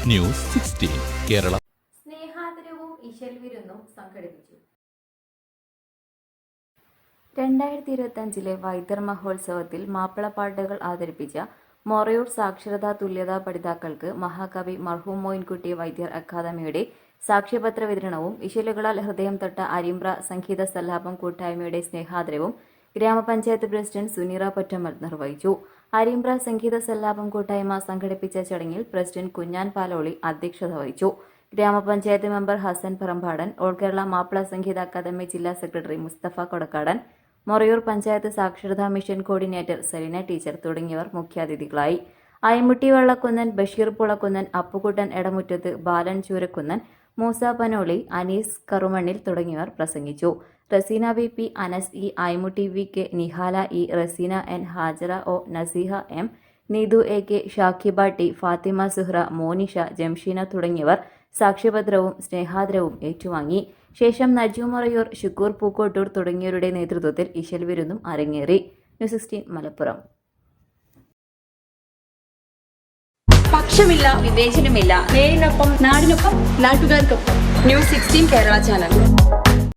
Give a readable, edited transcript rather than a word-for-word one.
News 16 Kerala. സ്നേഹാദരവും ഇശൽവിരുന്നും സംഘടിപ്പിച്ചു. 2025 വൈദ്യർ മഹോത്സവത്തിൽ മാപ്പിളപ്പാട്ടുകൾ അവതരിപ്പിച്ച മൊറയൂർ സാക്ഷരതാ തുല്യതാ പഠിതാക്കൾക്ക് മഹാകവി മർഹൂം മോയിൻകുട്ടി വൈദ്യർ അക്കാദമിയുടെ സാക്ഷ്യപത്ര വിതരണവും ഇശലുകളാൽ ഹൃദയം തൊട്ട അരിമ്പ്ര സംഗീത സല്ലാപം കൂട്ടായ്മയുടെ സ്നേഹാദരവും ഗ്രാമപഞ്ചായത്ത് പ്രസിഡന്റ് സുനീറ പൊറ്റമ്മൽ നിർവഹിച്ചു. അരിമ്പ്ര സംഗീത സല്ലാപം കൂട്ടായ്മ സംഘടിപ്പിച്ച ചടങ്ങിൽ പ്രസിഡന്റ് കുഞ്ഞാൻ പാലോളി അധ്യക്ഷത വഹിച്ചു. ഗ്രാമപഞ്ചായത്ത് മെമ്പർ ഹസൻ പറമ്പാടൻ, ഓൾ കേരള മാപ്പിള സംഗീത അക്കാദമി ജില്ലാ സെക്രട്ടറി മുസ്തഫ കൊടക്കാടൻ, മൊറയൂർ പഞ്ചായത്ത് സാക്ഷരതാ മിഷൻ കോർഡിനേറ്റർ സലീന ടീച്ചർ തുടങ്ങിയവർ മുഖ്യാതിഥികളായി. അയ്മുട്ടി വള്ളക്കുന്നൻ, ബഷീർ പുളക്കുന്നൻ, അപ്പുകുട്ടൻ എടമുറ്റത്ത്, ബാലൻ ചൂരക്കുന്നൻ, മൂസ പനോളി, അനീസ് കറുമണ്ണിൽ തുടങ്ങിയവർ പ്രസംഗിച്ചു. Raseena V P, Anas E, Aymutty V K, Nihala E, Raseena N, Hajara O, Naseeha M, Neethu A K, Shakiba T, Fathima Suhra, Monisha, Jamsheena തുടങ്ങിയവർ സാക്ഷ്യപത്രവും സ്നേഹാദരവും ഏറ്റുവാങ്ങി. ശേഷം നജു മൊറയൂർ, ഷുക്കൂർ പൂക്കോട്ടൂർ തുടങ്ങിയവരുടെ നേതൃത്വത്തിൽ ഇശൽ വിരുന്നും അരങ്ങേറി. ന്യൂസ് 16 മലപ്പുറം. പക്ഷമില്ല, വിവേചനമില്ല. നേരിനൊപ്പം, നാടിനൊപ്പം, നാട്ടുകാർക്കൊപ്പം. News 16 Kerala channel.